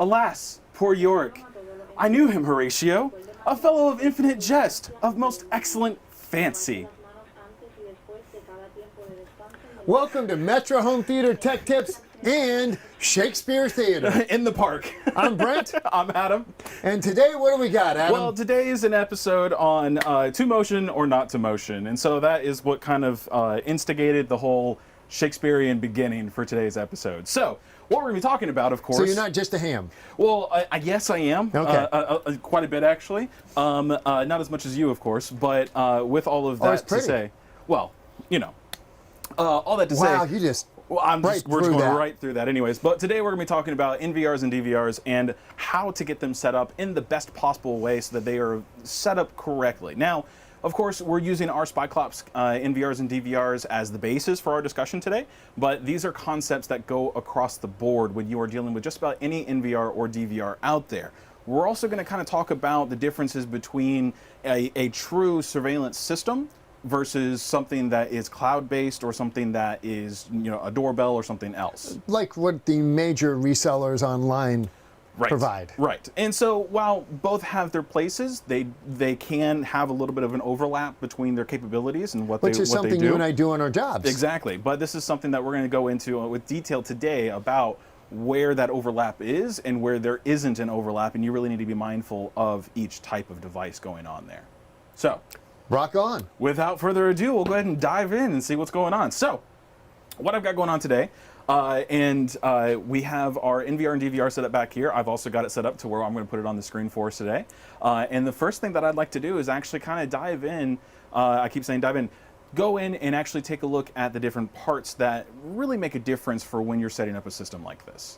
Alas, poor Yorick. I knew him, Horatio, a fellow of infinite jest, of most excellent fancy. Welcome to Metro Home Theater Tech Tips and Shakespeare Theater. In the park. I'm Brent. I'm Adam. And today, what do we got, Adam? Well, today is an episode on to motion or not to motion. And so that is what kind of instigated the whole Shakespearean beginning for today's episode. So, what we're going to be talking about, of course... So you're not just a ham? Well, yes, I am. Okay. Quite a bit, actually. Not as much as you, of course, but with all of that to say... Well, you know. All that to say... Wow, you just... Well, we're just going right through that anyways. But today we're going to be talking about NVRs and DVRs and how to get them set up in the best possible way so that they are set up correctly. Now, of course, we're using our Spyclops NVRs and DVRs as the basis for our discussion today, but these are concepts that go across the board when you are dealing with just about any NVR or DVR out there. We're also going to kind of talk about the differences between a true surveillance system versus something that is cloud-based or something that is, you know, a doorbell or something else. Like what the major resellers online provide. Right. And so while both have their places, they can have a little bit of an overlap between their capabilities and what they do. Which is something you and I do on our jobs. Exactly. But this is something that we're going to go into with detail today about where that overlap is and where there isn't an overlap, and you really need to be mindful of each type of device going on there. So, rock on. Without further ado, we'll go ahead and dive in and see what's going on. So, what I've got going on today, we have our NVR and DVR set up back here. I've also got it set up to where I'm going to put it on the screen for us today. And the first thing that I'd like to do is actually kind of dive in. I keep saying dive in. Go in and actually take a look at the different parts that really make a difference for when you're setting up a system like this.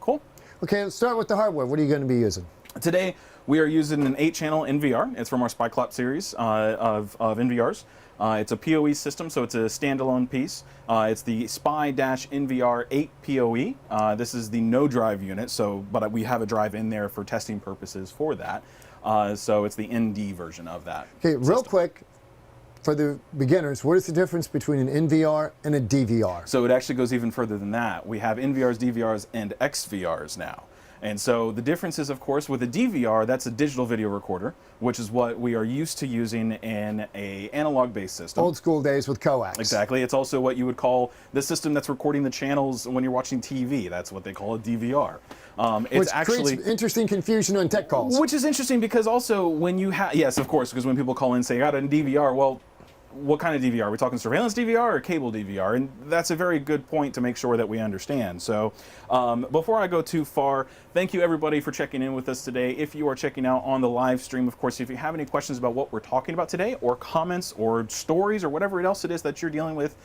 Cool? Okay, let's start with the hardware. What are you going to be using? Today, we are using an 8-channel NVR. It's from our Spyclops series of NVRs. It's a PoE system, so it's a standalone piece. It's the Spy-NVR 8 PoE. This is the no drive unit, but we have a drive in there for testing purposes for that. So it's the ND version of that. Okay, real quick, for the beginners, what is the difference between an NVR and a DVR? So it actually goes even further than that. We have NVRs, DVRs, and XVRs now. And so the difference is, of course, with a DVR, that's a digital video recorder, which is what we are used to using in an analog-based system. Old school days with coax. Exactly. It's also what you would call the system that's recording the channels when you're watching TV. That's what they call a DVR. Which creates interesting confusion on tech calls. Which is interesting because also when you have, yes, of course, because when people call in and say, I got a DVR, well, what kind of DVR? Are we talking surveillance DVR or cable DVR? And that's a very good point to make sure that we understand. So before I go too far, thank you everybody for checking in with us today. If you are checking out on the live stream, of course, if you have any questions about what we're talking about today or comments or stories or whatever else it is that you're dealing with,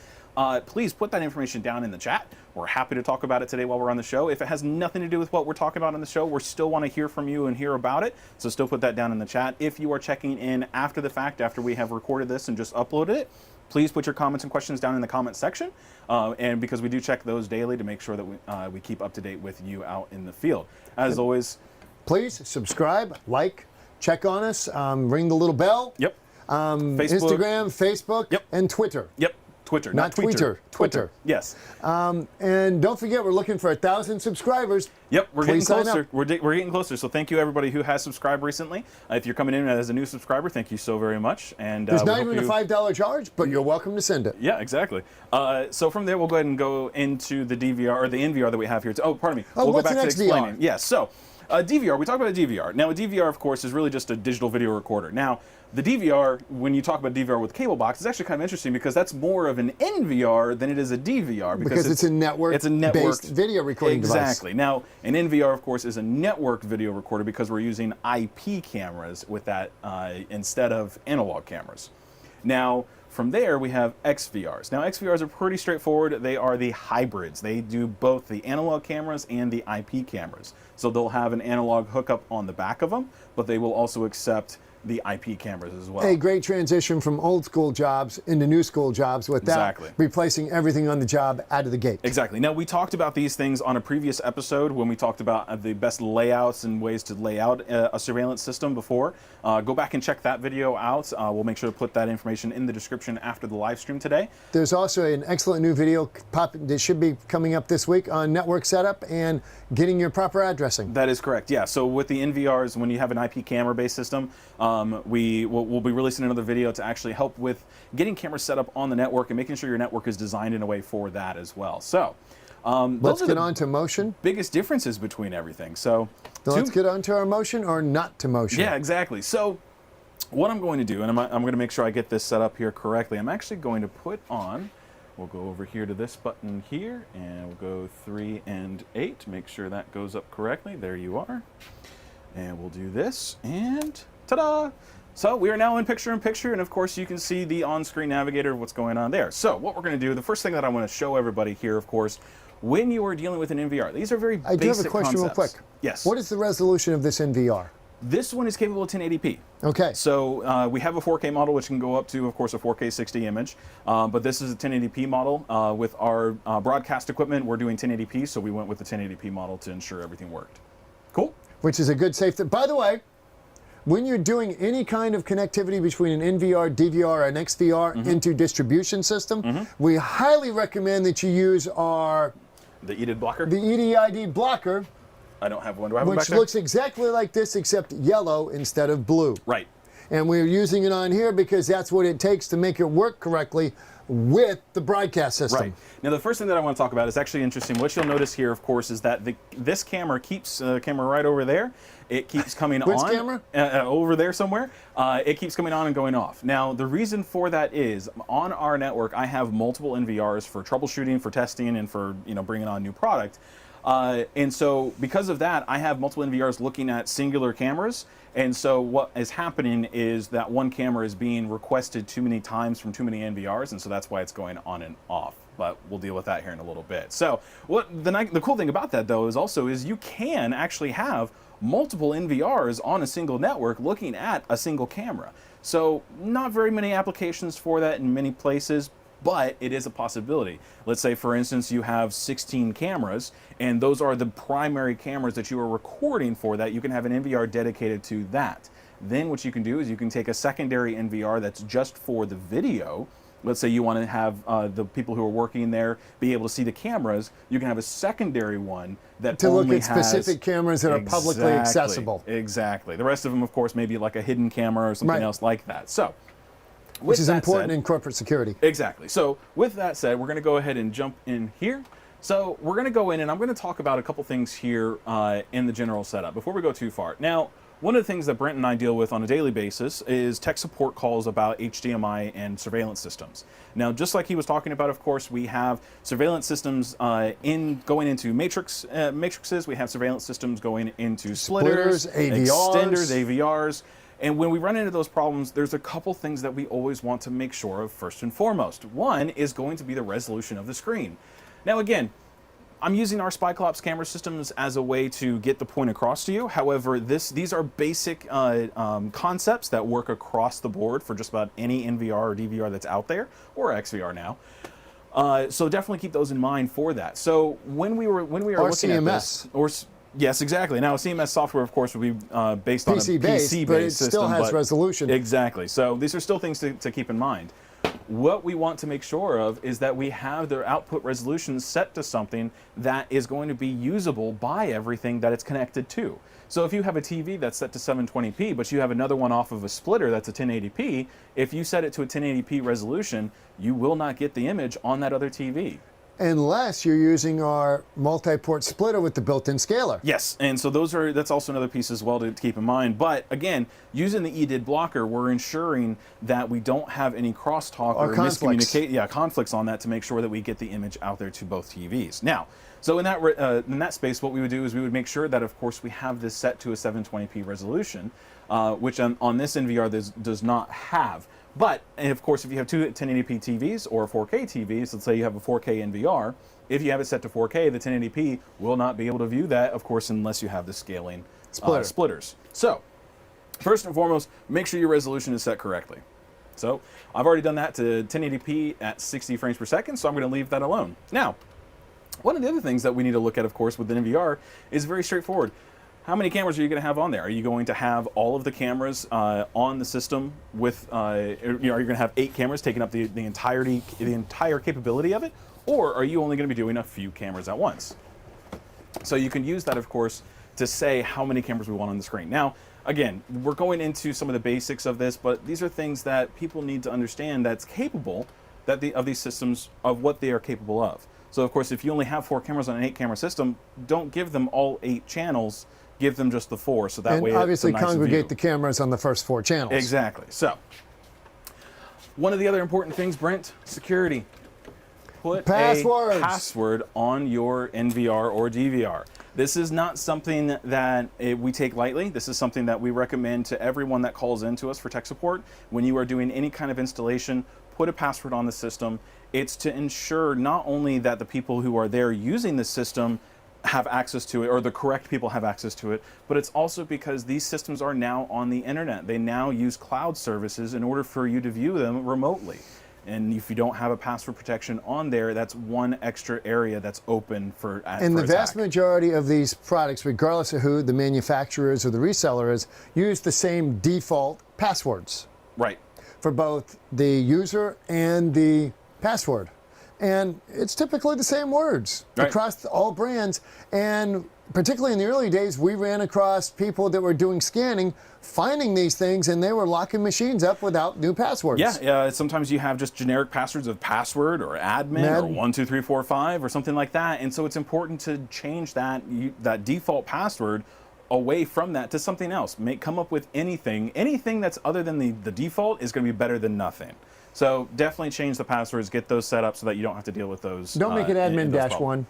please put that information down in the chat. We're happy to talk about it today while we're on the show. If it has nothing to do with what we're talking about on the show, we still want to hear from you and hear about it. So still put that down in the chat. If you are checking in after the fact, after we have recorded this and just uploaded it, please put your comments and questions down in the comment section. And because we do check those daily to make sure that we keep up to date with you out in the field. As always, please subscribe, like, check on us, ring the little bell. Yep. Instagram, Facebook, yep, and Twitter. Yep. Twitter, not Twitter. Twitter. Yes. And don't forget, we're looking for 1,000 subscribers. Yep, we're getting closer. We're getting closer. So thank you everybody who has subscribed recently. If you're coming in as a new subscriber, thank you so very much. And there's not even a $5 charge, but you're welcome to send it. Yeah, exactly. So from there, we'll go ahead and go into the DVR or the NVR that we have here. Oh, pardon me. We'll what's go back an to XVR? explaining. Yes. So DVR. We talked about a DVR. Now a DVR, of course, is really just a digital video recorder. Now, the DVR, when you talk about DVR with cable box, is actually kind of interesting because that's more of an NVR than it is a DVR. Because it's a network-based video recording device. Exactly. Now, an NVR, of course, is a networked video recorder because we're using IP cameras with that instead of analog cameras. Now, from there, we have XVRs. Now, XVRs are pretty straightforward. They are the hybrids. They do both the analog cameras and the IP cameras. So they'll have an analog hookup on the back of them, but they will also accept the IP cameras as well. A great transition from old school jobs into new school jobs without replacing everything on the job out of the gate. Exactly. Now, we talked about these things on a previous episode when we talked about the best layouts and ways to lay out a surveillance system before. Go back and check that video out. We'll make sure to put that information in the description after the live stream today. There's also an excellent new video that should be coming up this week on network setup and getting your proper addressing. That is correct, yeah. So with the NVRs, when you have an IP camera-based system, we'll be releasing another video to actually help with getting cameras set up on the network and making sure your network is designed in a way for that as well. So let's get on to motion. Biggest differences between everything. So let's get on to our motion or not to motion. Yeah, exactly. So what I'm going to do, and I'm going to make sure I get this set up here correctly, I'm actually going to put on, we'll go over here to this button here, and we'll go 3 and 8, make sure that goes up correctly. There you are. And we'll do this, and ta-da! So we are now in picture-in-picture, and of course you can see the on-screen navigator of what's going on there. So what we're going to do, the first thing that I want to show everybody here, of course, when you are dealing with an NVR, these are very basic concepts. I do have a question real quick. Yes. What is the resolution of this NVR? This one is capable of 1080p. Okay. So we have a 4K model, which can go up to, of course, a 4K 60 image. But this is a 1080p model. With our broadcast equipment, we're doing 1080p, so we went with the 1080p model to ensure everything worked. Cool? Which is a good safe thing. By the way, when you're doing any kind of connectivity between an NVR, DVR, and XVR into distribution system, we highly recommend that you use our... The EDID blocker? The EDID blocker. I don't have one. Do I have one back there? there? Which looks exactly like this, except yellow instead of blue. Right. And we're using it on here because that's what it takes to make it work correctly with the broadcast system. Right. Now, the first thing that I want to talk about is actually interesting. What you'll notice here, of course, is that this camera keeps, camera right over there, it keeps coming on. Which camera? Over there somewhere. It keeps coming on and going off. Now, the reason for that is, on our network, I have multiple NVRs for troubleshooting, for testing, and for bringing on new product. And so because of that, I have multiple NVRs looking at singular cameras. And so what is happening is that one camera is being requested too many times from too many NVRs, and so that's why it's going on and off. But we'll deal with that here in a little bit. So what the cool thing about that, though, is you can actually have multiple NVRs on a single network looking at a single camera. So not very many applications for that in many places, but it is a possibility. Let's say, for instance, you have 16 cameras, and those are the primary cameras that you are recording for that. You can have an NVR dedicated to that. Then what you can do is you can take a secondary NVR that's just for the video. Let's say you want to have the people who are working there be able to see the cameras. You can have a secondary one that to only look at specific cameras that are publicly accessible. Exactly. The rest of them, of course, maybe like a hidden camera or something else like that. So, which is important in corporate security. Exactly. So with that said, we're going to go ahead and jump in here. So we're going to go in and I'm going to talk about a couple things here in the general setup before we go too far. Now, one of the things that Brent and I deal with on a daily basis is tech support calls about HDMI and surveillance systems. Now, just like he was talking about, of course, we have surveillance systems going into matrices. We have surveillance systems going into splitters, AVRs. extenders, AVRs. And when we run into those problems, there's a couple things that we always want to make sure of first and foremost. One is going to be the resolution of the screen. Now, again, I'm using our Spyclops camera systems as a way to get the point across to you. However, these are basic concepts that work across the board for just about any NVR or DVR that's out there, or XVR now. So definitely keep those in mind for that. So when we are looking CMS. at this, yes, exactly. Now, CMS software, of course, would be based on a PC-based system. But it still has resolution. Exactly. So these are still things to keep in mind. What we want to make sure of is that we have their output resolution set to something that is going to be usable by everything that it's connected to. So if you have a TV that's set to 720p, but you have another one off of a splitter that's a 1080p, if you set it to a 1080p resolution, you will not get the image on that other TV. Unless you're using our multi-port splitter with the built-in scaler. Yes, and so that's also another piece as well to keep in mind. But again, using the EDID blocker, we're ensuring that we don't have any crosstalk or conflicts on that to make sure that we get the image out there to both TVs. Now, so in that space, what we would do is we would make sure that, of course, we have this set to a 720p resolution, which on this NVR does not have. But, and of course, if you have two 1080p TVs or 4K TVs, let's say you have a 4K NVR, if you have it set to 4K, the 1080p will not be able to view that, of course, unless you have the scaling splitters. So, First and foremost, make sure your resolution is set correctly. So I've already done that to 1080p at 60 frames per second, so I'm going to leave that alone. Now, one of the other things that we need to look at, of course, with the NVR is very straightforward. How many cameras are you going to have on there? Are you going to have all of the cameras on the system with, are you going to have 8 cameras taking up the entire capability of it? Or are you only going to be doing a few cameras at once? So you can use that, of course, to say how many cameras we want on the screen. Now, again, we're going into some of the basics of this, but these are things that people need to understand that's capable of these systems, of what they are capable of. So, of course, if you only have 4 cameras on an 8-camera system, don't give them all 8 channels. Give them just the 4, so that way it's obviously a nice congregate view. the cameras on the first 4 channels. Exactly. So, one of the other important things, Brent, security. Put Passwords. a password on your NVR or DVR. This is not something that we take lightly. This is something that we recommend to everyone that calls into us for tech support. When you are doing any kind of installation, put a password on the system. It's to ensure not only that the people who are there using the system have access to it, or the correct people have access to it, but it's also because these systems are now on the internet. They now use cloud services in order for you to view them remotely. And if you don't have a password protection on there, that's one extra area that's open for And the vast majority of these products, regardless of who the manufacturer is or the reseller is, use the same default passwords. Right. For both the user and the password. And it's typically the same words across all brands. And particularly in the early days, we ran across people that were doing scanning, finding these things, and they were locking machines up without new passwords. Yeah, sometimes you have just generic passwords of password or admin or 12345 or something like that. And so it's important to change that default password away from that to something else. Come up with anything that's other than the default is going to be better than nothing. So definitely change the passwords, get those set up so that you don't have to deal with those. Don't make it admin-1.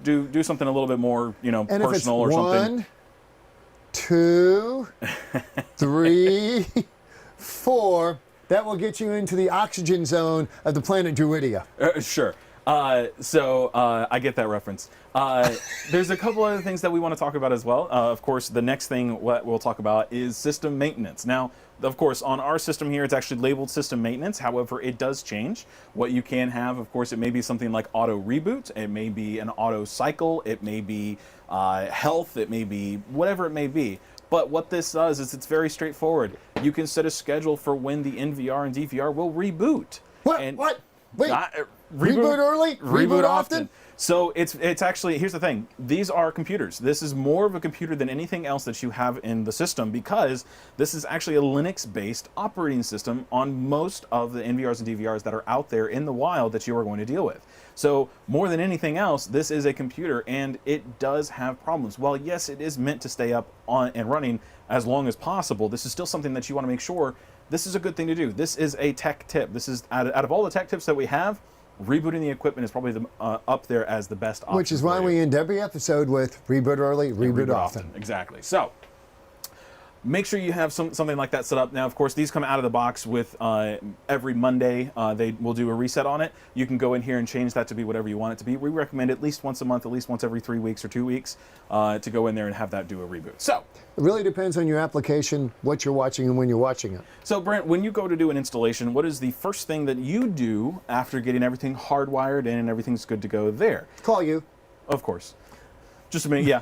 Do something a little bit more, and personal or something. 1, 2, 3, 4. That will get you into the oxygen zone of the planet Druidia. Sure. I get that reference. There's a couple other things that we want to talk about as well. Of course, the next thing we'll talk about is system maintenance. Now, of course, on our system here, it's actually labeled system maintenance. However, it does change. What you can have, of course, it may be something like auto reboot. It may be an auto cycle. It may be health. It may be whatever it may be. But what this does is it's very straightforward. You can set a schedule for when the NVR and DVR will reboot. What? Wait. Reboot early? Reboot often? So it's actually, here's the thing. These are computers. This is more of a computer than anything else that you have in the system because this is actually a Linux-based operating system on most of the NVRs and DVRs that are out there in the wild that you are going to deal with. So more than anything else, this is a computer and it does have problems. While yes, it is meant to stay up on and running as long as possible, this is still something that you want to make sure this is a good thing to do. This is a tech tip. This is, out of all the tech tips that we have, rebooting the equipment is probably up there as the best option. Which is why we end every episode with reboot early, reboot often. Exactly. So make sure you have something like that set up. Now, of course, these come out of the box with every Monday. They will do a reset on it. You can go in here and change that to be whatever you want it to be. We recommend at least once a month, at least once every 3 weeks or 2 weeks to go in there and have that do a reboot. So it really depends on your application, what you're watching, and when you're watching it. So, Brent, when you go to do an installation, what is the first thing that you do after getting everything hardwired in and everything's good to go there? Call you. Of course. Just a minute, yeah.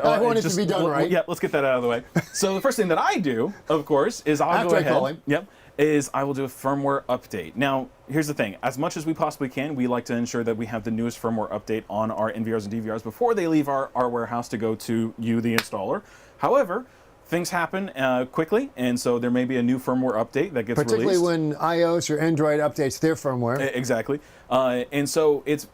I want it to be done right. Yeah, let's get that out of the way. So the first thing that I do, of course, is I'll go ahead. Call him. Is I will do a firmware update. Now, here's the thing. As much as we possibly can, we like to ensure that we have the newest firmware update on our NVRs and DVRs before they leave our warehouse to go to you, the installer. However, things happen quickly, and so there may be a new firmware update that gets particularly released. when iOS or Android updates their firmware. Exactly. And so it's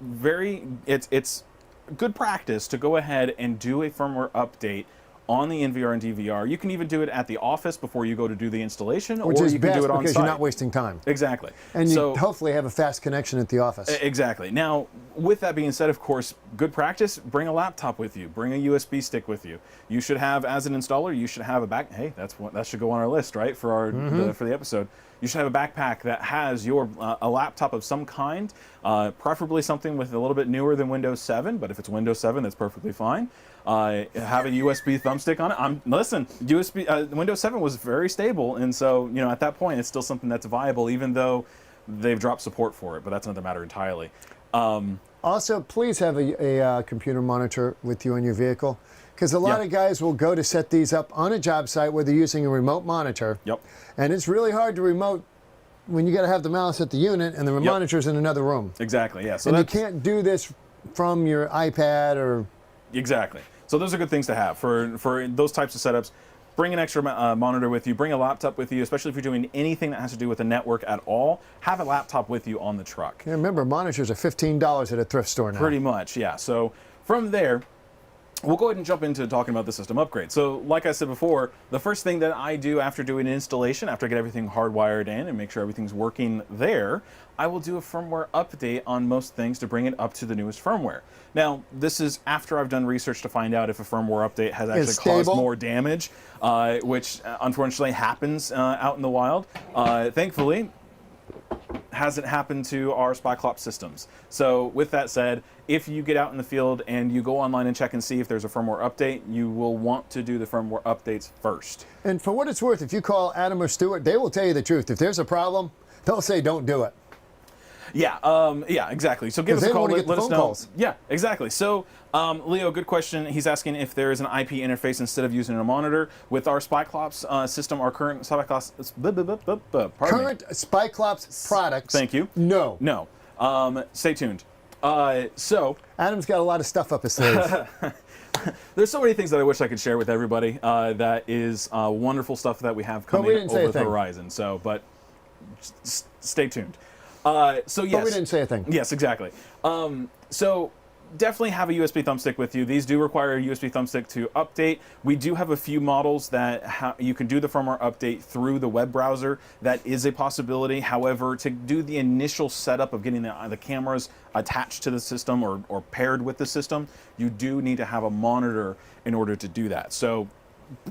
good practice to go ahead and do a firmware update on the NVR and DVR. You can even do it at the office before you go to do the installation, Which or is you can best do it on because site. you're not wasting time. Exactly. And you hopefully have a fast connection at the office. Exactly. Now, with that being said, of course, good practice, bring a laptop with you. Bring a USB stick with you. You should have, as an installer, you should have a back. Hey, that should go on our list, right, for our for the episode. you should have a backpack that has your a laptop of some kind, preferably something with a little bit newer than Windows 7. But if it's Windows 7, that's perfectly fine. Have a USB thumbstick on it. Listen, Windows 7 was very stable, and so at that point, it's still something that's viable, even though they've dropped support for it. But that's another matter entirely. Also, please have a computer monitor with you in your vehicle, because a lot of guys will go to set these up on a job site where they're using a remote monitor. Yep. And it's really hard to remote when you got to have the mouse at the unit and the monitor's in another room. Exactly. Yeah. So and you can't do this from your iPad or. Exactly. So those are good things to have for those types of setups. Bring an extra monitor with you. Bring a laptop with you, especially if you're doing anything that has to do with the network at all. Have a laptop with you on the truck. Yeah, remember, monitors are $15 at a thrift store now. Pretty much, yeah. So from there, we'll go ahead and jump into talking about the system upgrade. So like I said before, the first thing that I do after doing an installation, after I get everything hardwired in and make sure everything's working there, I will do a firmware update on most things to bring it up to the newest firmware. Now, this is after I've done research to find out if a firmware update has actually caused more damage, which unfortunately happens out in the wild. Thankfully, hasn't happened to our Spyclops systems. So with that said, if you get out in the field and you go online and check and see if there's a firmware update, you will want to do the firmware updates first. And for what it's worth, if you call Adam or Stuart, they will tell you the truth. If there's a problem, they'll say don't do it. Yeah, exactly. So give us a call. Let us know. Calls. Yeah, exactly. So, Leo, good question. He's asking if there is an IP interface instead of using a monitor with our Spyclops system. Our current Spyclops, Spyclops products. Thank you. No. Stay tuned. So Adam's got a lot of stuff up his sleeve. There's so many things that I wish I could share with everybody. That is wonderful stuff that we have coming over the horizon. So, but stay tuned. So yes. But we didn't say a thing. Yes, exactly. So definitely have a USB thumbstick with you. These do require a USB thumbstick to update. We do have a few models that you can do the firmware update through the web browser. That is a possibility. However, to do the initial setup of getting the cameras attached to the system or paired with the system, you do need to have a monitor in order to do that. So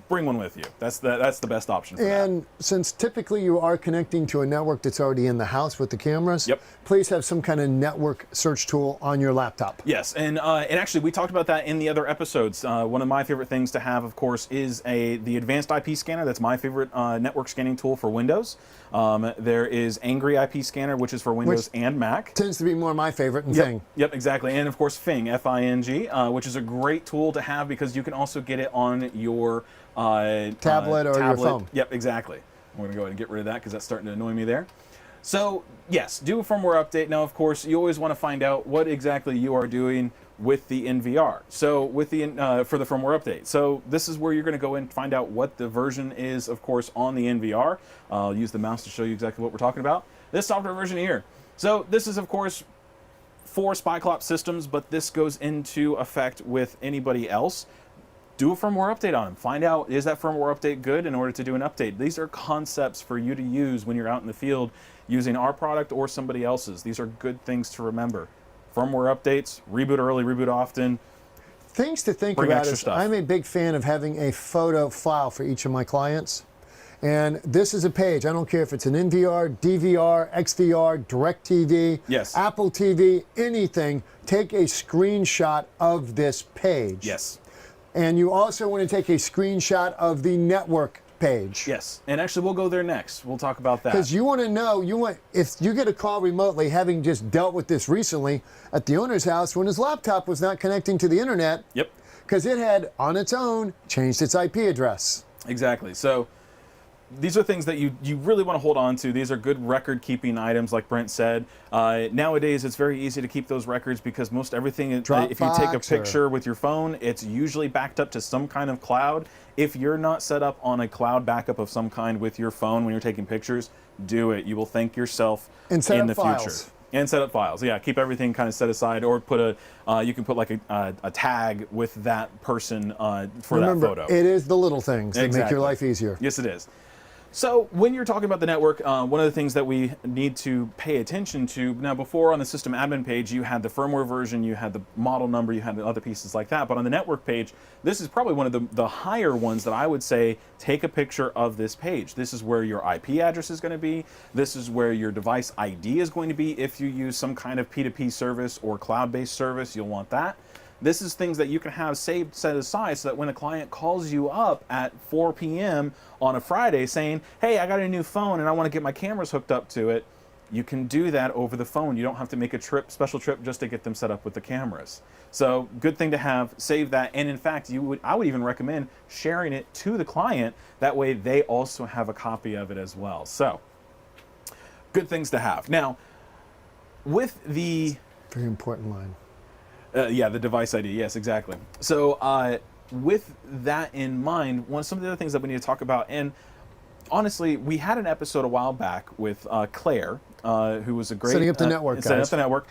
bring one with you. That's the best option for that. And since typically you are connecting to a network that's already in the house with the cameras, please have some kind of network search tool on your laptop. Yes, and actually we talked about that in the other episodes. One of my favorite things to have, of course, is the advanced IP scanner. That's my favorite network scanning tool for Windows. There is Angry IP Scanner, which is for Windows and Mac. Tends to be more my favorite and Fing. Yep, exactly. And of course Fing, F-I-N-G, which is a great tool to have because you can also get it on your tablet or your phone. Yep, exactly. I'm going to go ahead and get rid of that because that's starting to annoy me there. So yes, do a firmware update. Now, of course, you always want to find out what exactly you are doing with the NVR. So with the for the firmware update. So this is where you're going to go in and find out what the version is, of course, on the NVR. I'll use the mouse to show you exactly what we're talking about. This software version here. So this is, of course, for Spyclops systems, but this goes into effect with anybody else. Do a firmware update on them. Find out, is that firmware update good in order to do an update? These are concepts for you to use when you're out in the field using our product or somebody else's. These are good things to remember. Firmware updates, reboot early, reboot often. Things to think about is I'm a big fan of having a photo file for each of my clients. And this is a page. I don't care if it's an NVR, DVR, XVR, DirecTV, Apple TV, anything. Take a screenshot of this page. Yes. And you also want to take a screenshot of the network page. Yes, and actually we'll go there next. We'll talk about that. Because you want to know, if you get a call remotely, having just dealt with this recently at the owner's house when his laptop was not connecting to the internet. Yep. Because it had, on its own, changed its IP address. Exactly. So these are things that you really want to hold on to. These are good record-keeping items, like Brent said. Nowadays, it's very easy to keep those records because most everything, if you take a picture with your phone, it's usually backed up to some kind of cloud. If you're not set up on a cloud backup of some kind with your phone when you're taking pictures, do it. You will thank yourself in the future. And set up files. Yeah, keep everything kind of set aside, or put you can put like a tag with that person for that photo. It is the little things that make your life easier. Yes, it is. So when you're talking about the network, one of the things that we need to pay attention to, now before on the system admin page, you had the firmware version, you had the model number, you had the other pieces like that, but on the network page, this is probably one of the higher ones that I would say, take a picture of this page. This is where your IP address is going to be, this is where your device ID is going to be. If you use some kind of P2P service or cloud-based service, you'll want that. This is things that you can have saved, set aside, so that when a client calls you up at 4 p.m. on a Friday saying, hey, I got a new phone and I want to get my cameras hooked up to it, you can do that over the phone. You don't have to make a special trip just to get them set up with the cameras. So good thing to have, save that. And in fact, I would even recommend sharing it to the client. That way they also have a copy of it as well. So good things to have. Now, with the... Very important line. Yeah, the device ID. Yes, exactly. So with that in mind, some of the other things that we need to talk about, and honestly, we had an episode a while back with Claire, who was a great... Setting up the network, guys. Setting up the network.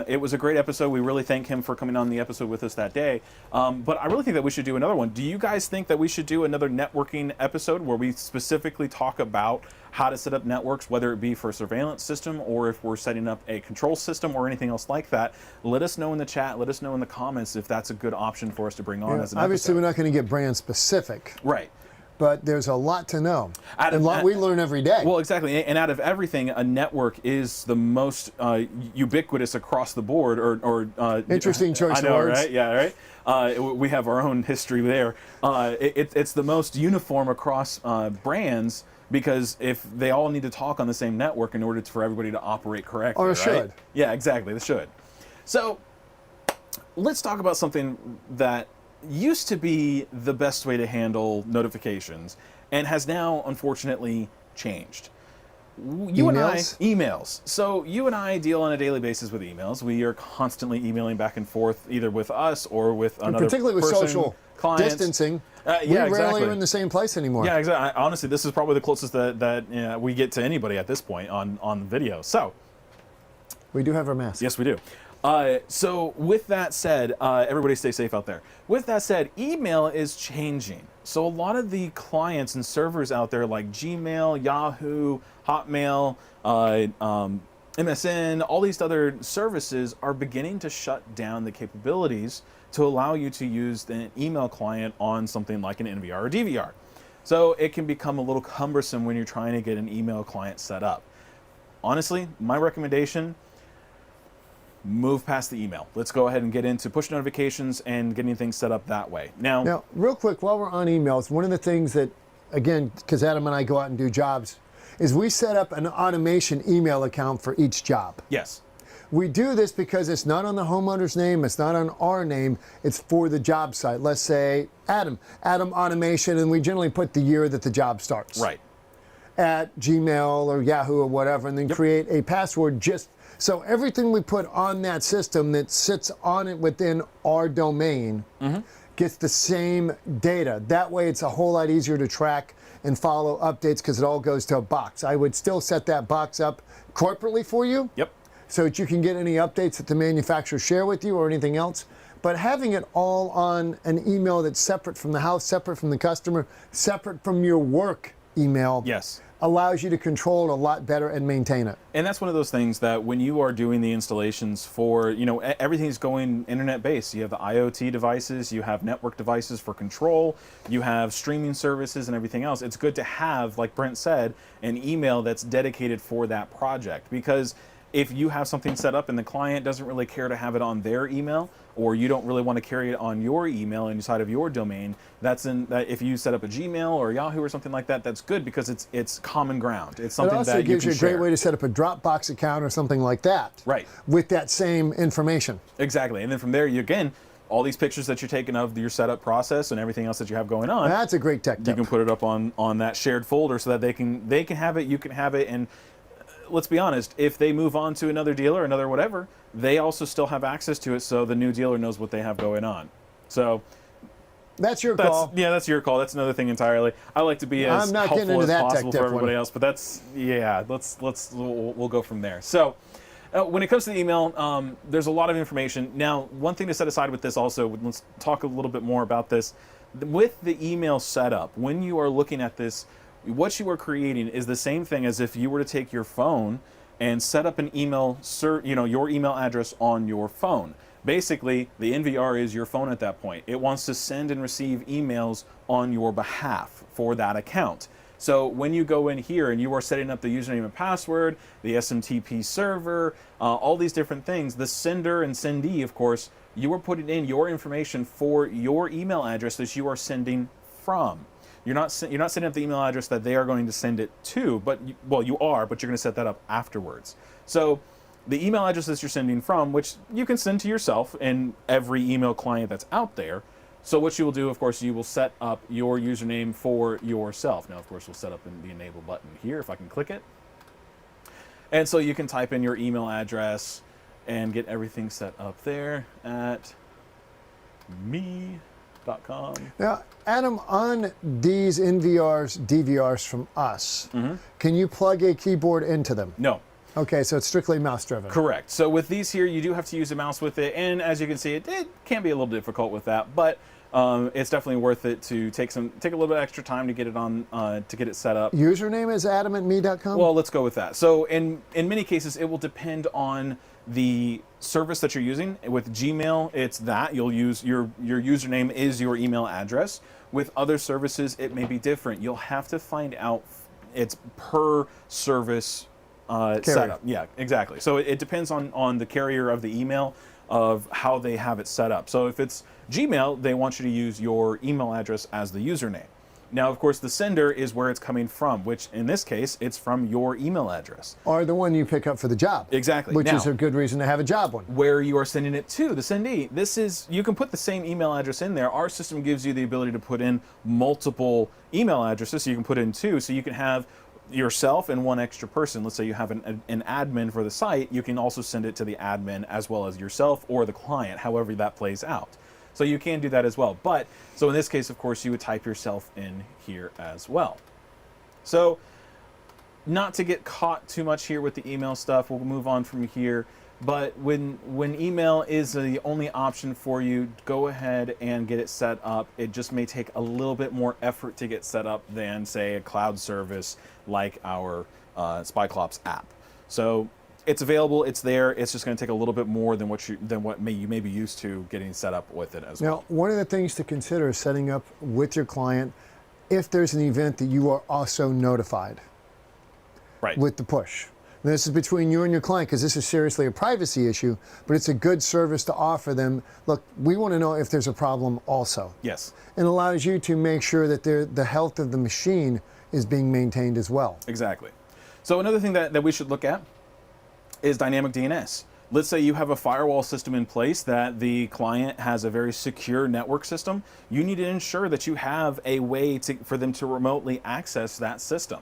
It was a great episode. We really thank him for coming on the episode with us that day. But I really think that we should do another one. Do you guys think that we should do another networking episode where we specifically talk about how to set up networks, whether it be for a surveillance system or if we're setting up a control system or anything else like that? Let us know in the chat. Let us know in the comments if that's a good option for us to bring on as an obviously, episode. we're not going to get brand specific. Right. But there's a lot to know. We learn every day. Well, exactly. And out of everything, a network is the most ubiquitous across the board. Interesting choice of words. I know, words. right? Yeah, right? We have our own history there. It's the most uniform across brands, because if they all need to talk on the same network in order for everybody to operate correctly, or right? should. Yeah, exactly. They should. So let's talk about something that used to be the best way to handle notifications and has now unfortunately changed. Emails. So you and I deal on a daily basis with emails. We are constantly emailing back and forth, either with us or with another particularly with person, social clients. distancing. Yeah, we rarely exactly. are in the same place anymore. Yeah, exactly. Honestly, this is probably the closest that we get to anybody at this point on video. So we do have our masks. yes, we do. So with that said, everybody stay safe out there. With that said, email is changing. So a lot of the clients and servers out there like Gmail, Yahoo, Hotmail, MSN, all these other services are beginning to shut down the capabilities to allow you to use an email client on something like an NVR or DVR. So it can become a little cumbersome when you're trying to get an email client set up. Honestly, my recommendation, move past the email. Let's go ahead and get into push notifications and getting things set up that way. Now, real quick, while we're on emails, one of the things that, again, because Adam and I go out and do jobs, is we set up an automation email account for each job. Yes. We do this because it's not on the homeowner's name, it's not on our name, it's for the job site. Let's say Adam Automation, and we generally put the year that the job starts. Right. At Gmail or Yahoo or whatever, and then create a password just so everything we put on that system that sits on it within our domain gets the same data. That way it's a whole lot easier to track and follow updates because it all goes to a box. I would still set that box up corporately for you. Yep. So that you can get any updates that the manufacturer share with you or anything else. But having it all on an email that's separate from the house, separate from the customer, separate from your work email, yes, allows you to control it a lot better and maintain it. And that's one of those things that when you are doing the installations for, everything's going internet based. You have the IoT devices, you have network devices for control, you have streaming services and everything else. It's good to have, like Brent said, an email that's dedicated for that project, because if you have something set up and the client doesn't really care to have it on their email, or you don't really want to carry it on your email inside of your domain, if you set up a Gmail or Yahoo or something like that, that's good because it's common ground. It's something that you can share. It also gives you a great way to set up a Dropbox account or something like that. Right. With that same information. Exactly. And then from there, all these pictures that you're taking of your setup process and everything else that you have going on. That's a great tech tip. You can put it up on that shared folder so that they can have it, you can have it, and let's be honest, if they move on to another dealer, another whatever, they also still have access to it, so the new dealer knows what they have going on. So that's your call. Yeah, that's your call. That's another thing entirely. I like to be as helpful as possible for everybody else, but we'll go from there. So when it comes to the email, there's a lot of information. Now, one thing to set aside with this also, let's talk a little bit more about this. With the email setup, when you are looking at this, what you are creating is the same thing as if you were to take your phone and set up an email, your email address on your phone. Basically, the NVR is your phone at that point. It wants to send and receive emails on your behalf for that account. So when you go in here and you are setting up the username and password, the SMTP server, all these different things, the sender and sendee, of course, you are putting in your information for your email address that you are sending from. You're not setting up the email address that they are going to send it to, but you are, but you're going to set that up afterwards. So the email address that you're sending from, which you can send to yourself in every email client that's out there. So what you will do, of course, you will set up your username for yourself. Now, of course, we'll set up the enable button here if I can click it. And so you can type in your email address and get everything set up there at me.com. Now, Adam, on these NVRs, DVRs from us, can you plug a keyboard into them? No. Okay, so it's strictly mouse driven. Correct. So with these here, you do have to use a mouse with it, and as you can see, it can be a little difficult with that, but it's definitely worth it to take a little bit extra time to get it on to get it set up. Username is adam@me.com? Well, let's go with that. So in many cases, it will depend on the service that you're using. With Gmail, it's that you'll use your username is your email address. With other services, it may be different. You'll have to find out it's per service setup. Yeah, exactly. So it depends on the carrier of the email of how they have it set up. So if it's Gmail, they want you to use your email address as the username. Now, of course, the sender is where it's coming from, which in this case, it's from your email address. Or the one you pick up for the job. Exactly. Which is a good reason to have a job one. Where you are sending it to, the sendee. You can put the same email address in there. Our system gives you the ability to put in multiple email addresses, so you can put in two, so you can have yourself and one extra person. Let's say you have an admin for the site, you can also send it to the admin as well as yourself or the client, however that plays out. So you can do that as well. But, so in this case, of course, you would type yourself in here as well. So, not to get caught too much here with the email stuff, we'll move on from here. But when email is the only option for you, go ahead and get it set up. It just may take a little bit more effort to get set up than, say, a cloud service like our Spyclops app. So it's available, it's there. It's just going to take a little bit more than what you may be used to getting set up with it as well. Now, one of the things to consider is setting up with your client if there's an event that you are also notified with the push. And this is between you and your client, because this is seriously a privacy issue, but it's a good service to offer them. Look, we want to know if there's a problem also. Yes. And it allows you to make sure that the health of the machine is being maintained as well. Exactly. So another thing that we should look at is dynamic DNS. Let's say you have a firewall system in place that the client has a very secure network system. You need to ensure that you have a way for them to remotely access that system.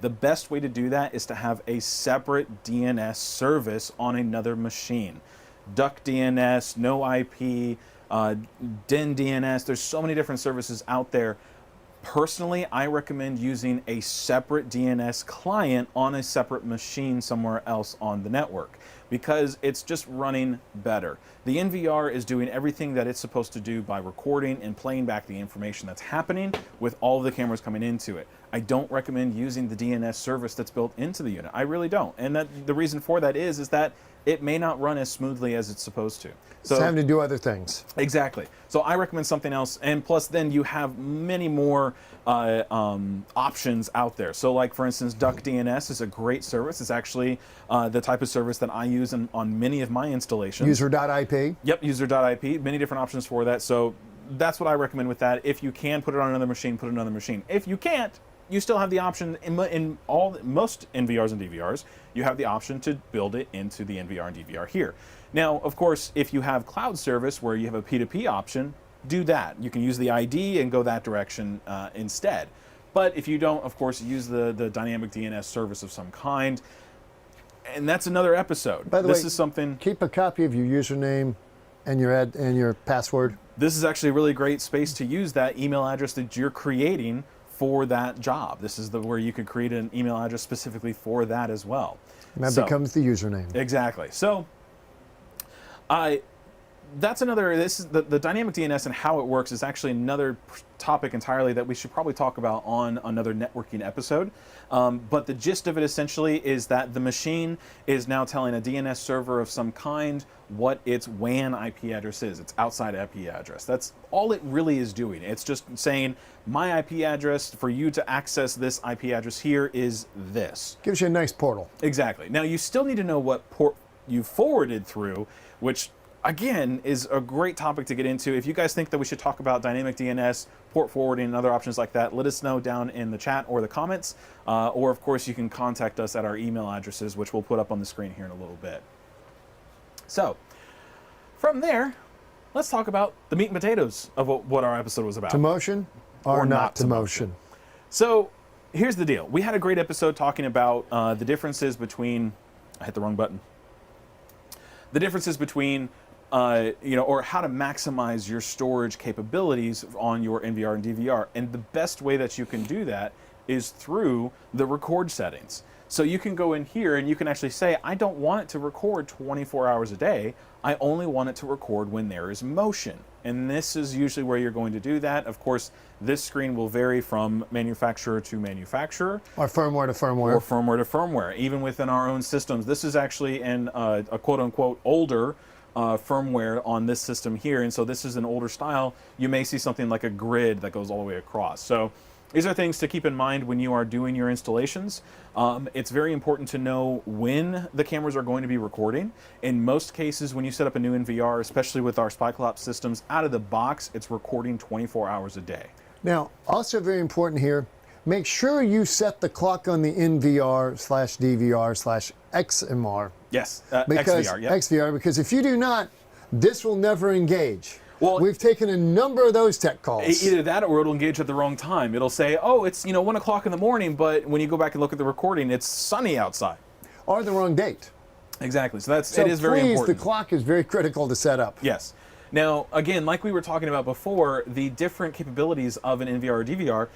The best way to do that is to have a separate DNS service on another machine. Duck DNS, no IP, DIN DNS, there's so many different services out there. Personally, I recommend using a separate DNS client on a separate machine somewhere else on the network, because it's just running better. The NVR is doing everything that it's supposed to do by recording and playing back the information that's happening with all of the cameras coming into it. I don't recommend using the DNS service that's built into the unit. I really don't. And the reason for that is that it may not run as smoothly as it's supposed to. So it's having to do other things. Exactly. So I recommend something else, and plus then you have many more options out there. So like for instance, Duck DNS is a great service. It's actually the type of service that I use on many of my installations. User.ip? Yep, user.ip, many different options for that. So that's what I recommend with that. If you can put it on another machine, put it on another machine. If you can't, you still have the option in most NVRs and DVRs, you have the option to build it into the NVR and DVR here. Now, of course, if you have cloud service where you have a P2P option, do that. You can use the ID and go that direction instead. But if you don't, of course, use the dynamic DNS service of some kind. And that's another episode. By the way, this is something. Keep a copy of your username and your password. This is actually a really great space to use that email address that you're creating for that job. This is where you could create an email address specifically for that as well. And that becomes the username. Exactly. So, that's another, this is the dynamic DNS and how it works is actually another topic entirely that we should probably talk about on another networking episode. But the gist of it essentially is that the machine is now telling a DNS server of some kind what its WAN IP address is. It's outside IP address. That's all it really is doing. It's just saying my IP address for you to access this IP address here is this. Gives you a nice portal. Exactly. Now you still need to know what port you forwarded through, which again is a great topic to get into. If you guys think that we should talk about dynamic DNS, port forwarding, and other options like that, let us know down in the chat or the comments. Or of course you can contact us at our email addresses, which we'll put up on the screen here in a little bit. So from there, let's talk about the meat and potatoes of what our episode was about. To motion or not to motion. So here's the deal. We had a great episode talking about the differences between, I hit the wrong button. The differences between, or how to maximize your storage capabilities on your NVR and DVR. And the best way that you can do that is through the record settings. So you can go in here and you can actually say, I don't want it to record 24 hours a day. I only want it to record when there is motion. And this is usually where you're going to do that. Of course, this screen will vary from manufacturer to manufacturer. Or firmware to firmware. Or firmware to firmware. Even within our own systems. This is actually in a quote-unquote older firmware on this system here. And so this is an older style. You may see something like a grid that goes all the way across. So these are things to keep in mind when you are doing your installations. It's very important to know when the cameras are going to be recording. In most cases, when you set up a new NVR, especially with our Spyclops systems, out of the box, it's recording 24 hours a day. Now, also very important here, make sure you set the clock on the NVR/DVR/XMR. Yes, because, XVR, yep. XVR, because if you do not, this will never engage. Well, we've taken a number of those tech calls. Either that or it'll engage at the wrong time. It'll say, oh, it's 1 o'clock in the morning, but when you go back and look at the recording, it's sunny outside. Or the wrong date. Exactly. So it is very important. The clock is very critical to set up. Yes. Now, again, like we were talking about before, the different capabilities of an NVR or DVR,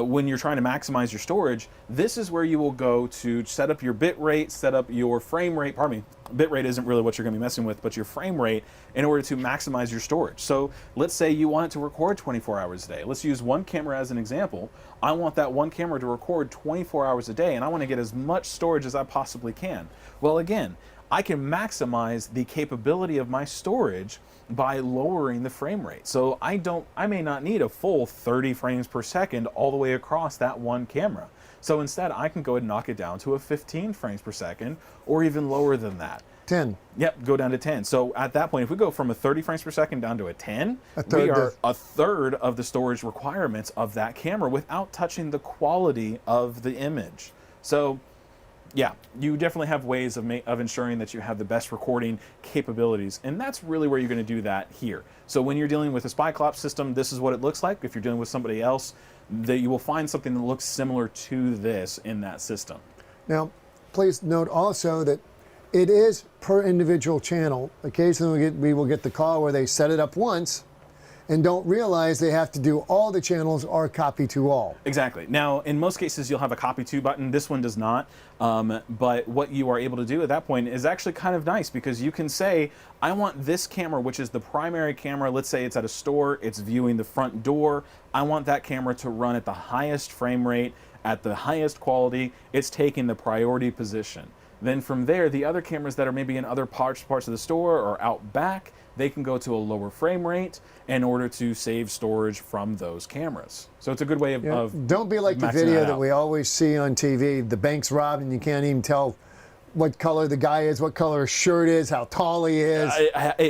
when you're trying to maximize your storage, this is where you will go to set up your bit rate, set up your frame rate, pardon me, bit rate isn't really what you're going to be messing with, but your frame rate in order to maximize your storage. So let's say you want it to record 24 hours a day. Let's use one camera as an example. I want that one camera to record 24 hours a day, and I want to get as much storage as I possibly can. Well, again, I can maximize the capability of my storage by lowering the frame rate. So I may not need a full 30 frames per second all the way across that one camera. So instead I can go ahead and knock it down to a 15 frames per second or even lower than that. 10. Yep, go down to 10. So at that point, if we go from a 30 frames per second down to a 10, we are a third of the storage requirements of that camera without touching the quality of the image. So yeah, you definitely have ways of ensuring that you have the best recording capabilities, and that's really where you're going to do that here. So when you're dealing with a Spyclops system, this is what it looks like. If you're dealing with somebody else, that you will find something that looks similar to this in that system. Now, please note also that it is per individual channel. Occasionally we will get the call where they set it up once and don't realize they have to do all the channels or copy to all. Exactly. Now, in most cases, you'll have a copy to button. This one does not. But what you are able to do at that point is actually kind of nice because you can say, I want this camera, which is the primary camera. Let's say it's at a store, it's viewing the front door. I want that camera to run at the highest frame rate, at the highest quality. It's taking the priority position. Then from there, the other cameras that are maybe in other parts of the store or out back, they can go to a lower frame rate in order to save storage from those cameras. So it's a good way of don't be like the video that we always see on TV. The bank's robbed and you can't even tell what color the guy is, what color his shirt is, how tall he is.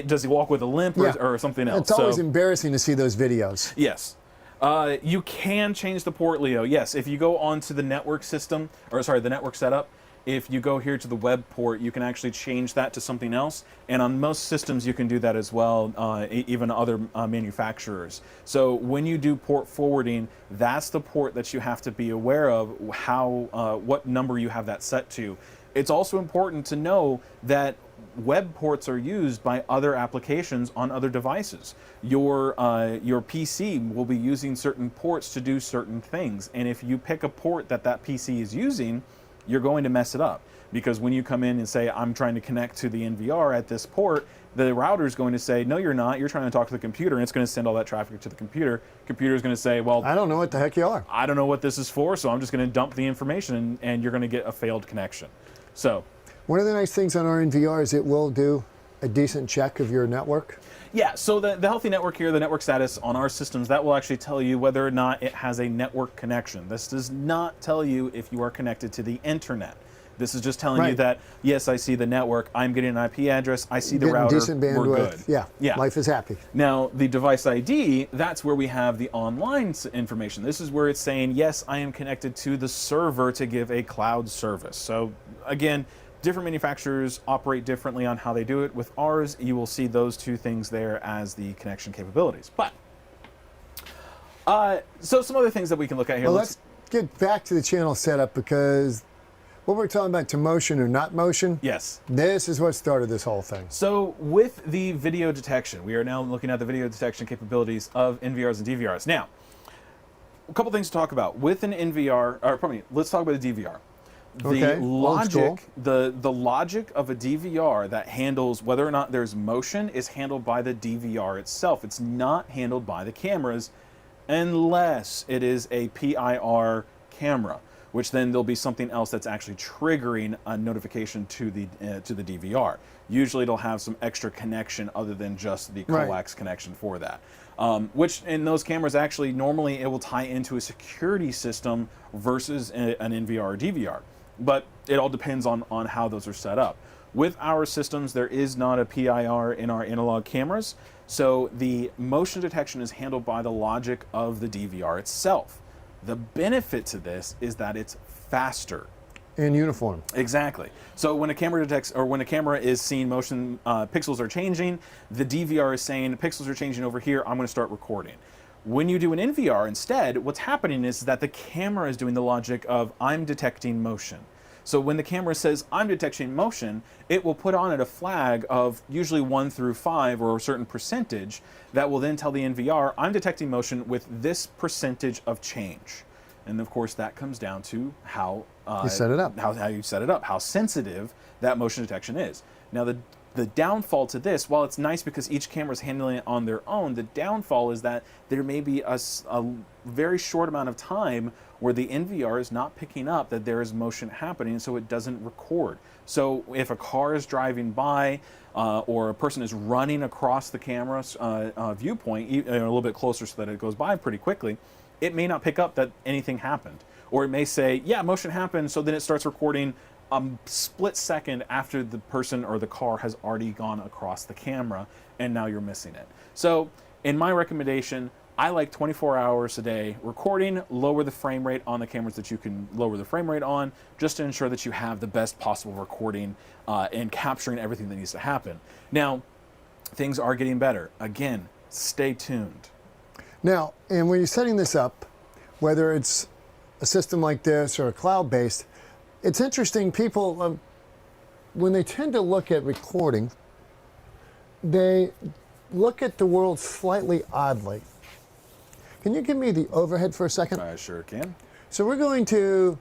Does he walk with a limp or something else? It's always embarrassing to see those videos. Yes. You can change the port, Leo. Yes, if you go onto the network system, or sorry, the network setup, if you go here to the web port, you can actually change that to something else. And on most systems, you can do that as well, even other manufacturers. So when you do port forwarding, that's the port that you have to be aware of, what number you have that set to. It's also important to know that web ports are used by other applications on other devices. Your PC will be using certain ports to do certain things. And if you pick a port that PC is using, you're going to mess it up, because when you come in and say, I'm trying to connect to the NVR at this port, the router is going to say, no, you're not. You're trying to talk to the computer, and it's going to send all that traffic to the computer. Computer is going to say, well, I don't know what the heck you are. I don't know what this is for, so I'm just going to dump the information, and you're going to get a failed connection. So one of the nice things on our NVR is it will do a decent check of your network. yeah, so the healthy network here, the network status on our systems, that will actually tell you whether or not it has a network connection. This does not tell you if you are connected to the internet. This is just telling you that, yes, I see the network, I'm getting an IP address, I see the router, decent bandwidth. we're good. Yeah, life is happy. Now, the device ID, that's where we have the online information. This is where it's saying, yes, I am connected to the server to give a cloud service. So, again, different manufacturers operate differently on how they do it. With ours, you will see those two things there as the connection capabilities. But, so some other things that we can look at here. Well, let's get back to the channel setup, because what we're talking about to motion or not motion, yes, this is what started this whole thing. So with the video detection, we are now looking at the video detection capabilities of NVRs and DVRs. Now, a couple things to talk about. With an NVR, or pardon me, let's talk about a DVR. The logic, the logic of a DVR that handles whether or not there's motion is handled by the DVR itself. It's not handled by the cameras unless it is a PIR camera, which then there'll be something else that's actually triggering a notification to the DVR. Usually it'll have some extra connection other than just the coax connection for that. Which in those cameras actually normally it will tie into a security system versus an NVR or DVR. But it all depends on how those are set up. With our systems, there is not a PIR in our analog cameras, so the motion detection is handled by the logic of the DVR itself. The benefit to this is that it's faster. In uniform. Exactly. So when a camera detects, or when a camera is seeing motion, pixels are changing, the DVR is saying pixels are changing over here, I'm going to start recording. When you do an NVR instead, what's happening is that the camera is doing the logic of I'm detecting motion. So when the camera says I'm detecting motion, it will put on it a flag of usually 1 through 5 or a certain percentage that will then tell the NVR I'm detecting motion with this percentage of change. And of course that comes down to how you set it up. How you set it up, how sensitive that motion detection is. Now the downfall to this, while it's nice because each camera is handling it on their own, the downfall is that there may be a very short amount of time where the NVR is not picking up that there is motion happening, so it doesn't record. So if a car is driving by or a person is running across the camera's viewpoint, a little bit closer so that it goes by pretty quickly, it may not pick up that anything happened. Or it may say, yeah, motion happened, so then it starts recording a split second after the person or the car has already gone across the camera, and now you're missing it. So in my recommendation, I like 24 hours a day recording, lower the frame rate on the cameras that you can lower the frame rate on, just to ensure that you have the best possible recording and capturing everything that needs to happen. Now, things are getting better. Again, stay tuned. Now, and when you're setting this up, whether it's a system like this or a cloud-based, it's interesting, people, when they tend to look at recording, they look at the world slightly oddly. Can you give me the overhead for a second? I sure can. So we're going to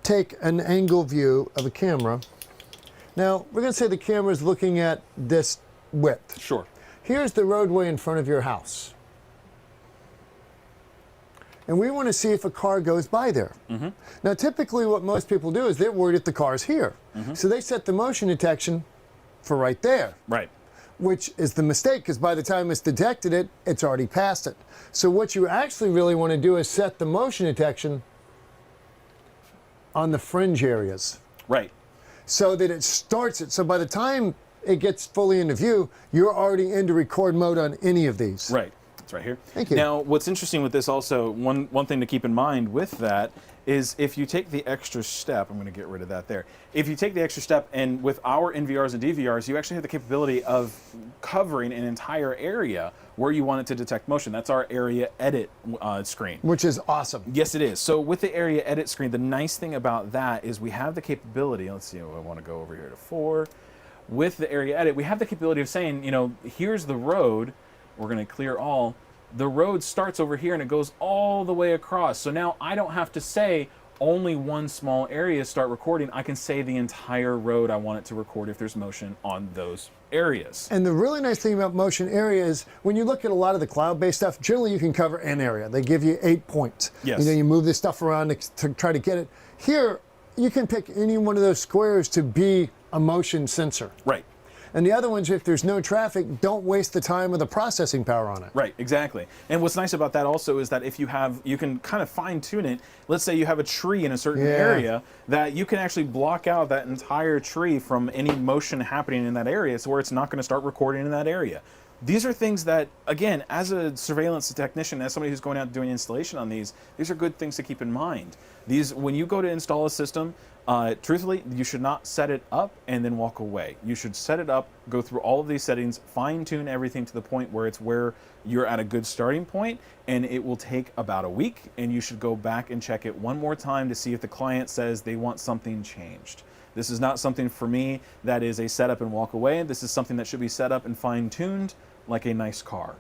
take an angle view of a camera. Now, we're going to say the camera is looking at this width. Sure. Here's the roadway in front of your house. And we want to see if a car goes by there. Mm-hmm. Now, typically what most people do is they're worried if the car's here. Mm-hmm. So they set the motion detection for right there. Right. Which is the mistake, because by the time it's detected it, it's already past it. So what you actually really want to do is set the motion detection on the fringe areas. Right. So that it starts it. So by the time it gets fully into view, you're already into record mode on any of these. Right. It's right here. Thank you. Now, what's interesting with this also, one thing to keep in mind with that is if you take the extra step, I'm going to get rid of that there. If you take the extra step, and with our NVRs and DVRs, you actually have the capability of covering an entire area where you want it to detect motion. That's our area edit screen. Which is awesome. Yes, it is. So with the area edit screen, the nice thing about that is we have the capability, let's see, I want to go over here to 4. With the area edit, we have the capability of saying, you know, here's the road. We're going to clear all. The road starts over here and it goes all the way across. So now I don't have to say only one small area start recording, I can say the entire road I want it to record if there's motion on those areas. And the really nice thing about motion area is when you look at a lot of the cloud-based stuff, generally you can cover an area. They give you 8 points. Yes. You know, you move this stuff around to try to get it. Here, you can pick any one of those squares to be a motion sensor. Right. And the other ones, if there's no traffic, don't waste the time or the processing power on it. Right, exactly. And what's nice about that also is that if you can kind of fine tune it. Let's say you have a tree in a certain area, that you can actually block out that entire tree from any motion happening in that area, so where it's not going to start recording in that area. These are things that, again, as a surveillance technician, as somebody who's going out and doing installation on these are good things to keep in mind. When you go to install a system, truthfully, you should not set it up and then walk away. You should set it up, go through all of these settings, fine-tune everything to the point where you're at a good starting point, and it will take about a week, and you should go back and check it one more time to see if the client says they want something changed. This is not something for me that is a set up and walk away. This is something that should be set up and fine-tuned like a nice car.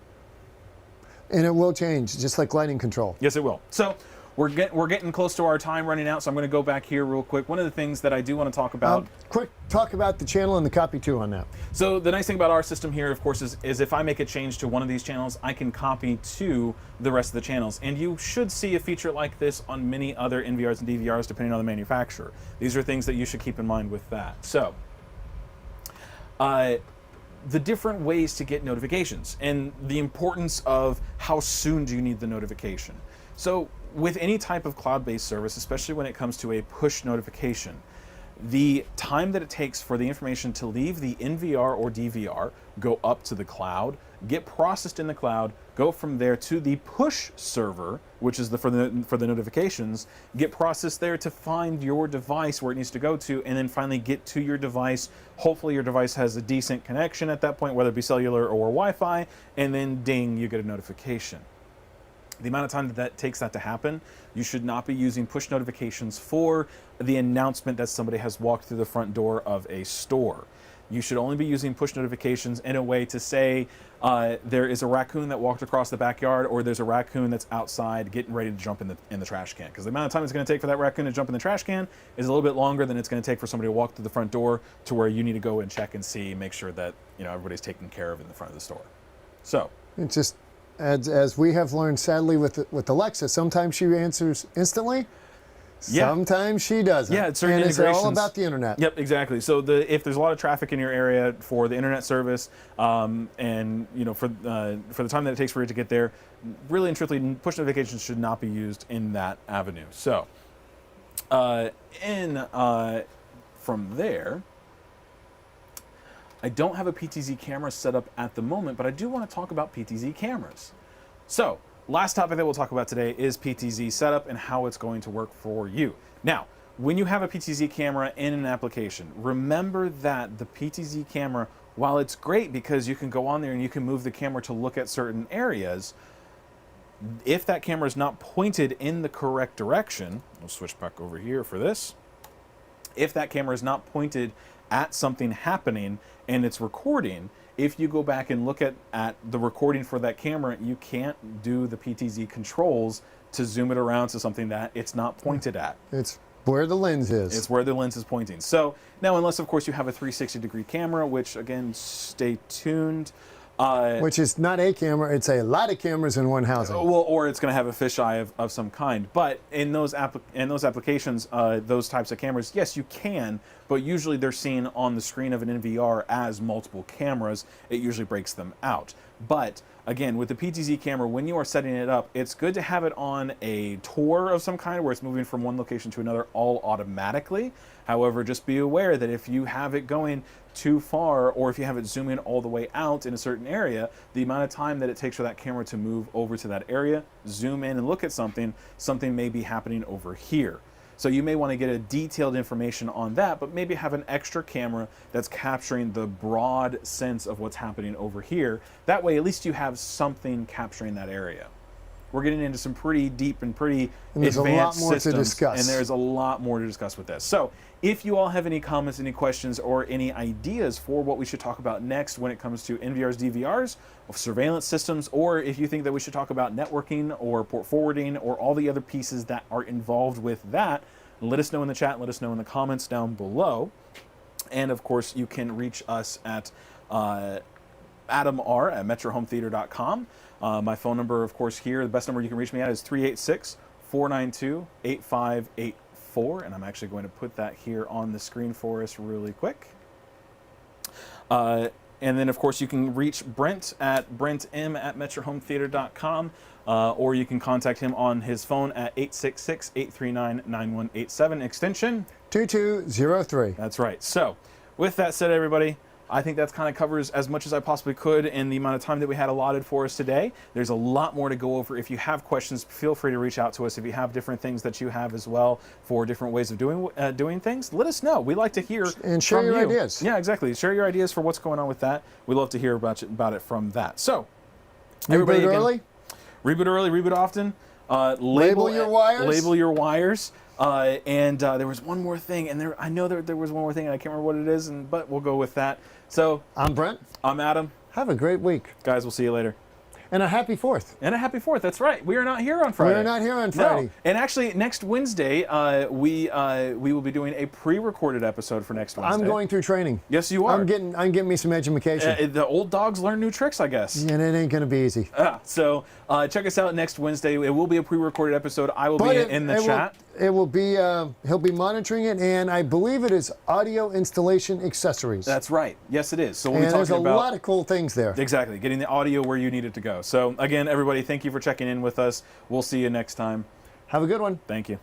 And it will change, just like lighting control. Yes, it will. So we're getting close to our time running out, so I'm going to go back here real quick. One of the things that I do want to talk about... Quick, talk about the channel and the copy to on that. So the nice thing about our system here, of course, is if I make a change to one of these channels, I can copy to the rest of the channels. And you should see a feature like this on many other NVRs and DVRs, depending on the manufacturer. These are things that you should keep in mind with that. So, the different ways to get notifications and the importance of how soon do you need the notification. So with any type of cloud-based service, especially when it comes to a push notification, the time that it takes for the information to leave the NVR or DVR, go up to the cloud, get processed in the cloud, go from there to the push server, which is for the notifications, get processed there to find your device where it needs to go to, and then finally get to your device. Hopefully your device has a decent connection at that point, whether it be cellular or Wi-Fi, and then ding, you get a notification. The amount of time that takes that to happen, you should not be using push notifications for the announcement that somebody has walked through the front door of a store. You should only be using push notifications in a way to say there is a raccoon that walked across the backyard, or there's a raccoon that's outside getting ready to jump in the trash can. Because the amount of time it's going to take for that raccoon to jump in the trash can is a little bit longer than it's going to take for somebody to walk through the front door to where you need to go and check and see, make sure that everybody's taken care of in the front of the store. So it's just as we have learned sadly with Alexa, sometimes she answers instantly. Sometimes she doesn't. Yeah, it's certain and integrations. It's all about the internet. Yep, exactly. So if there's a lot of traffic in your area for the internet service, and for the time that it takes for it to get there, really and truthfully, push notifications should not be used in that avenue. So, from there, I don't have a PTZ camera set up at the moment, but I do want to talk about PTZ cameras. So, last topic that we'll talk about today is PTZ setup and how it's going to work for you. Now, when you have a PTZ camera in an application, remember that the PTZ camera, while it's great because you can go on there and you can move the camera to look at certain areas, if that camera is not pointed in the correct direction, we'll switch back over here for this. If that camera is not pointed at something happening and it's recording, if you go back and look at the recording for that camera, you can't do the PTZ controls to zoom it around to something that it's not pointed at. It's where the lens is. It's where the lens is pointing. So now, unless of course you have a 360-degree camera, which again, stay tuned. Which is not a camera, it's a lot of cameras in one housing. Well, or it's going to have a fisheye of some kind. But in those applications, those types of cameras, yes, you can, but usually they're seen on the screen of an NVR as multiple cameras. It usually breaks them out. But again, with the PTZ camera, when you are setting it up, it's good to have it on a tour of some kind where it's moving from one location to another all automatically. However, just be aware that if you have it going too far, or if you have it zooming all the way out in a certain area, the amount of time that it takes for that camera to move over to that area, zoom in and look at something may be happening over here. So you may want to get a detailed information on that, but maybe have an extra camera that's capturing the broad sense of what's happening over here. That way, at least you have something capturing that area. we're getting into some pretty deep and pretty there's advanced a lot more systems, to discuss. and there's a lot more to discuss with this. So if you all have any comments, any questions, or any ideas for what we should talk about next when it comes to NVRs, DVRs, or surveillance systems, or if you think that we should talk about networking or port forwarding or all the other pieces that are involved with that, let us know in the chat, let us know in the comments down below. And of course, you can reach us at adamr@metrohometheater.com. My phone number, of course, here, the best number you can reach me at is 386-492-8584. And I'm actually going to put that here on the screen for us really quick. And then, of course, you can reach Brent at brentm@metrohometheater.com. Or you can contact him on his phone at 866-839-9187, extension 2203. That's right. So, with that said, everybody, I think that kind of covers as much as I possibly could in the amount of time that we had allotted for us today. There's a lot more to go over. If you have questions, feel free to reach out to us. If you have different things that you have as well for different ways of doing things, let us know. We like to hear and share from your you. ideas. Yeah, exactly. Share your ideas for what's going on with that. We love to hear about it from that. So, everybody, Reboot again, early. Reboot early, reboot often. Label your wires. Label your wires. And there was one more thing, and I know there was one more thing, and I can't remember what it is, but we'll go with that. So I'm Brent. I'm Adam. Have a great week. Guys, we'll see you later. And a happy 4th. And a happy 4th. That's right. We are not here on Friday. We're not here on Friday. No. And actually, next Wednesday, we will be doing a pre-recorded episode for next Wednesday. I'm going through training. Yes, you are. I'm getting me some education. The old dogs learn new tricks, I guess. And it ain't going to be easy. So check us out next Wednesday. It will be a pre-recorded episode. I will be in the chat. It will be, he'll be monitoring it, and I believe it is audio installation accessories. That's right. Yes, it is. So we'll be and talking there's a about lot of cool things there. Exactly. Getting the audio where you need it to go. So again, everybody, thank you for checking in with us. We'll see you next time. Have a good one. Thank you.